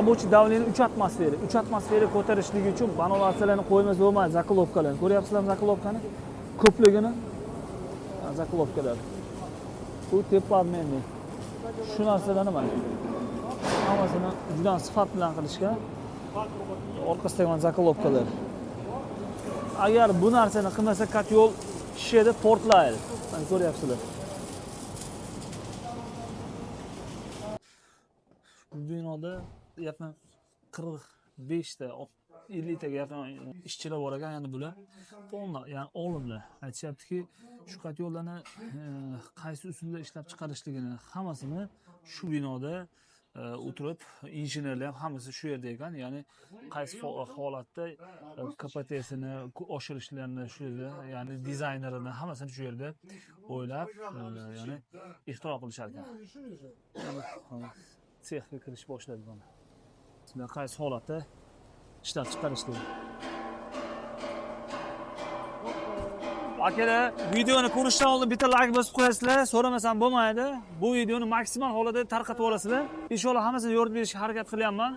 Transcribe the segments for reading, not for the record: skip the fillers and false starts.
Рабочий давление 3 atmosfera. 3 atmosfera ko'tarishligi uchun banolarsalarni qo'ymasa bo'lmaydi, zakolovkalar. Ko'ryapsizlarmi zakolovkani? Ko'pligini. Zakolovkalar. Bu teplarmenli. Shu narsalarni mana. Hammasini juda sifat bilan qilishgan. Orqasidagi mana zakolovkalar. Agar bu narsani qilmasa katyol shishadi, portlaydi. Mana ko'ryapsizlar. Bu binoda yaqin 45 ta 50 taga yaqin ishchilar bor ekan, ya'ni bular to'liq, ya'ni olimlar aytishyaptiki, shu katyollarni qaysi usulda ishlab chiqarishligini hammasini shu binoda o'tirib injenerlar ham hammasi shu yerda ekan, ya'ni qaysi holatda KPTsini oshirishlarini shu yerda, ya'ni dizaynerini hammasini shu yerda o'ylab, ya'ni ixtiro qilishar ekan. Sexga kirish boshladi buni. Sizlar qaysi holatda ishlab chiqarishdi. Akalar, videoni ko'rishdan oldin bitta like bosib qo'yasizlar, so'ramasam bo'lmaydi. Bu videoni maksimal holatda tarqatib olasizlar. Inshaalloh hammasini yoritib berishga harakat qilyapman.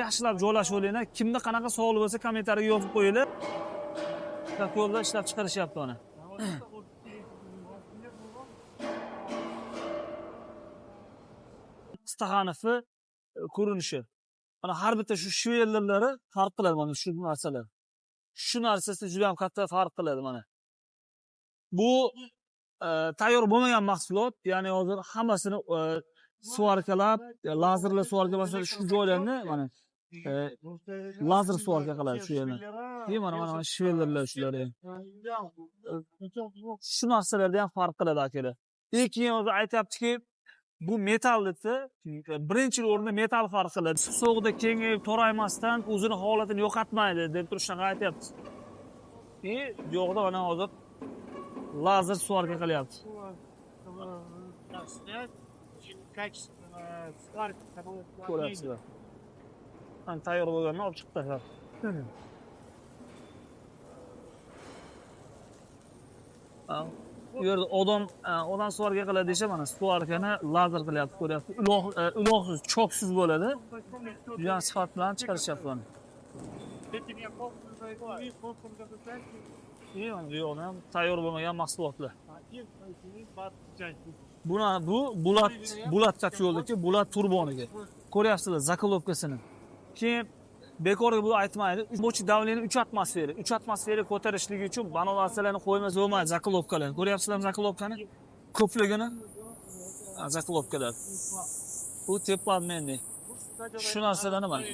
Yaxshilab joylashib olinglar. Kimda qanaqa savol bo'lsa kommentariyaga yozib qo'yinglar. Qanaqa yo'lda ishlab chiqarishyapti uni. Staxanovni ko'rinishi. Mana har bitta shu shvellerlari farq qiladi mana shu narsalar. Shu narsasi juda ham katta farq qiladi mana. Bu tayyor bo'lmagan mahsulot, ya'ni hozir hammasini svarkalab, lazerli svarka masalan shu joylarni mana lazer svarka qiladi shu yerni. Mana shvellerlar shular. Shu narsalarda ham farq qiladi akalar. Lekin hozir aytayaptiki, bu metal desa, birinchi o'rinda metal farq qiladi. Sovuqda kengayib, toraymasdan o'zini holatini yo'qotmaydi deb turib shunaqa aytayapti. Yo'qda mana hozir lazer svarka qilyapti. Ko'ryapsizlar. Mana tayyor bo'lganini olib chiqib tashladi. Bu yerda odam svarka qiladi desha, mana svarkani lazer qilyapti, ko'ryapsiz. Uloqsiz, choksiz bo'ladi. Juda sifat bilan chiqarishyapti buni. Yo'q, ham tayyor bo'lmagan mahsulotlar. Bu bulat yo'ldagi bulat turboniga. Ko'ryapsizlar zakolovkasini. Keyin bekorga bu aytmaydi. Rabочий давление 3 atmosfera. 3 atmosfera ko'tarishligi uchun banolarsalarni qo'ymasa bo'lmaydi, zakolovkalar. Ko'ryapsizlarmi zakolovkani? Ko'pligini. Zakolovkalar. Bu teplarmenli. Shu narsalarni mana.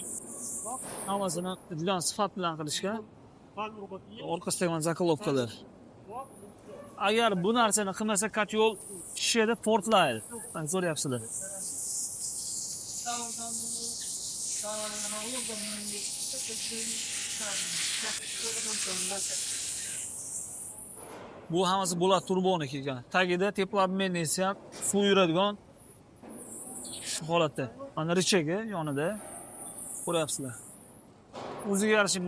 Hammasini juda sifat bilan qilishgan. Orqasidagi mana zakolovkalar. Agar bu narsani qilmasa katyol shishadi, portlaydi. Mana ko'ryapsizlar. Bu hammasi bulat turboniki ekan. Tagida teplarmenlisi ham suv yuradigan shu holatda. Mana richagi yonida. Ko'ryapsizlar. O'ziga yarasha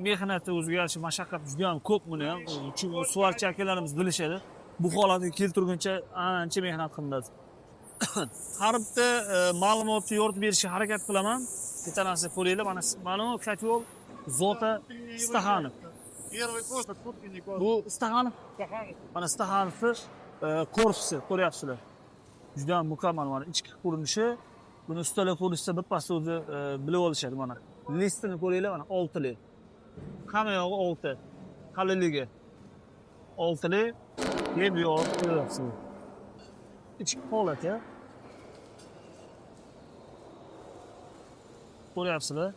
mehnati, o'ziga yarasha mashaqqat juda ham ko'p buni ham. Chunki svarchi akalarimiz bilishadi. Bu holatga keltirguncha ancha mehnat qilinadi. Har bitta ma'lumotni yoritib berishga harakat qilaman. Bitta narsa ko'ringlar, mana bu katyol zota Staxanov. Bu Staxanov. Mana Staxanovni korpusi ko'ryapsizlar. Juda ham mukammal mana ichki ko'rinishi. Buni ustalar ko'rishsa bir pas o'zi bilib olishadi mana. Listini ko'ringlar mana 6 lik. Hamma yog'i 6. Qalinligi 6 lik. Yeb yo'q ko'ryapsizlar. Ichki holat ya. Ko'ryapsizlar.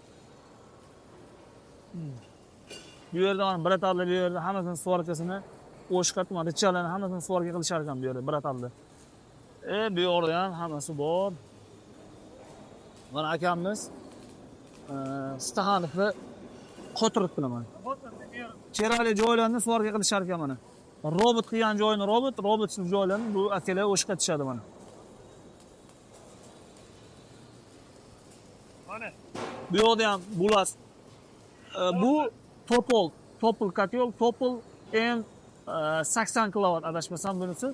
Bu yerda mana bratallar, bu yerda hammasini svarkasini o'shqatib, mana richalarni hammasini svarka qilishar ekan bu yerda bratallar. Bu yerda ham hammasi bor. Mana akamiz Staxanovni qotirib qilaman. Kerakli joylarni svarka qilishar ekan mana. Robot qilgan joyini robotsiz joylarni bu akalar o'shqatishadi mana. Bu yerda ham bulat. Bu Topol katyol, Topol M80 kilovat adashmasam bunisi.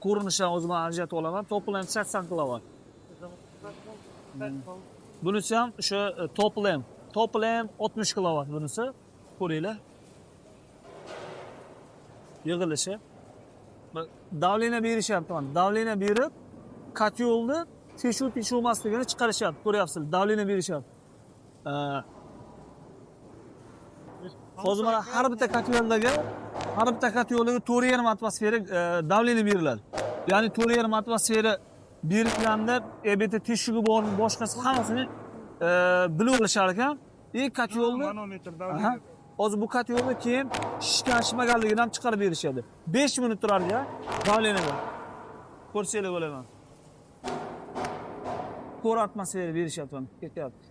Ko'rinishidan o'zim ajratib olaman. Topol M80 kilovat. Bunisi ham o'sha toplam. Toplam 60 kilovat bunisi. Ko'ringlar. Yig'ilishi. Davleniya berishyapti mana. Davleniya berib, katyolni teshuv-teshuvmasligini chiqarishyapti. Ko'ryapsizlar, davleniya berishyapti. Hozir mana har bitta katyollarga 4,5 atmosfera davleniya beriladi. Ya'ni 4,5 atmosfera berilganda EBT teshugi bor, boshqasi hammasini bilib olishar ekan. Katyolni manometr davleniya. Hozir bu katyolni keyin shishganligini ham chiqarib berishadi. 5 minut turadi ya davleniyada. Ko'rsanglar bo'laman. 4 atmosfera berishyapti mana, ketyapti.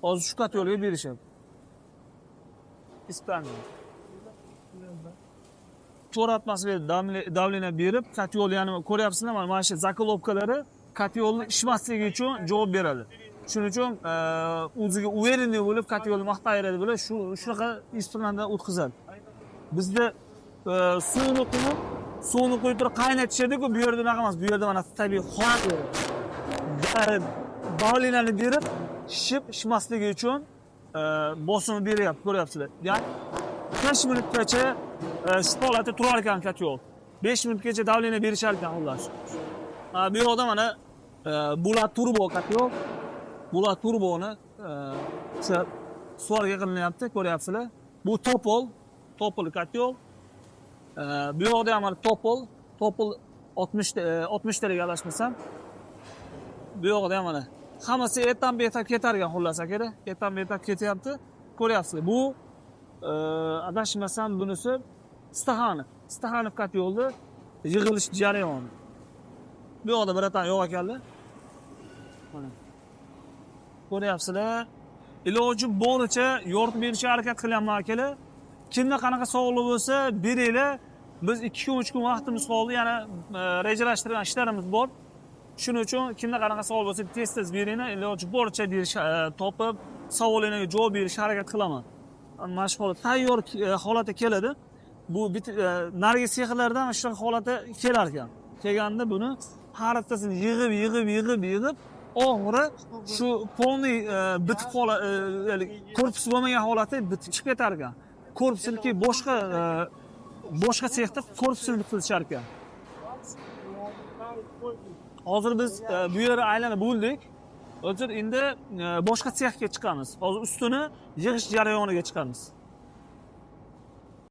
Hozir shu katyolga berishadi. Ispaniya. 4 atmosfera davleniya berib, katyol ya'ni ko'ryapsizlar mana shu zakolovkalari katyolni ishmasligi uchun javob beradi. Shuning uchun o'ziga uverenniy bo'lib katyolni maqtayveradi bo'lib, shunaqa instrumentdan o'tkazadi. Bizda suvni qo'yib turib qaynatishadi-ku, bu yerda unaqa emas. Bu yerda mana tabiiy holat davleniyani berib, shishmasligi uchun bosimni beryapti, ko'ryapsizlar. Ya'ni 5 minutgacha shu holatda turar ekan katyol. 5 minutgacha davleniya berishar ekan xullas. Bu yoqda mana bular turbo katyol. Bular turboni o'sha suvarga qilinyapti, ko'ryapsizlar. Bu topol katyol. Bu yoqda ham mana topol 60 taga adashmasam. Bu yoqda ham mana hammasi ertan betab ketar ekan xullas aka. Ertan betab ketyapti. Ko'ryapsizlar. Bu adashmasam bunisi Staxanov katyolni yig'ilish jarayoni. Bu yoqda bir atan yo'q ekanlar. Mana ko'ryapsizlar. Iloji boricha yoritib berishga harakat qilyapman akalar. Kimda qanaqa savol bo'lsa beringlar. Biz 2-3 kun vaqtimiz qoldi, yana rejalashtirgan ishlarimiz bor. Shuning uchun kimda qanaqa savol bo'lsa tez beringlar. Iloji boricha topib, savollarga javob berishga harakat qilaman. Mana shu holat tayyor holatga keladi. Bu narigi sexlardan shu holatga kelar ekan. Kelganda buni har bittasini yig'ib oxiri shu polniy bitib korpus bo'lmagan holati bitib chiqib ketar ekan. Korpusliki boshqa sexda korpusni bitkazishar ekan. Hozir biz bu yerni aylanib bo'ldik. Hozir endi boshqa sexga chiqamiz. Hozir ustini yig'ish jarayoniga chiqamiz.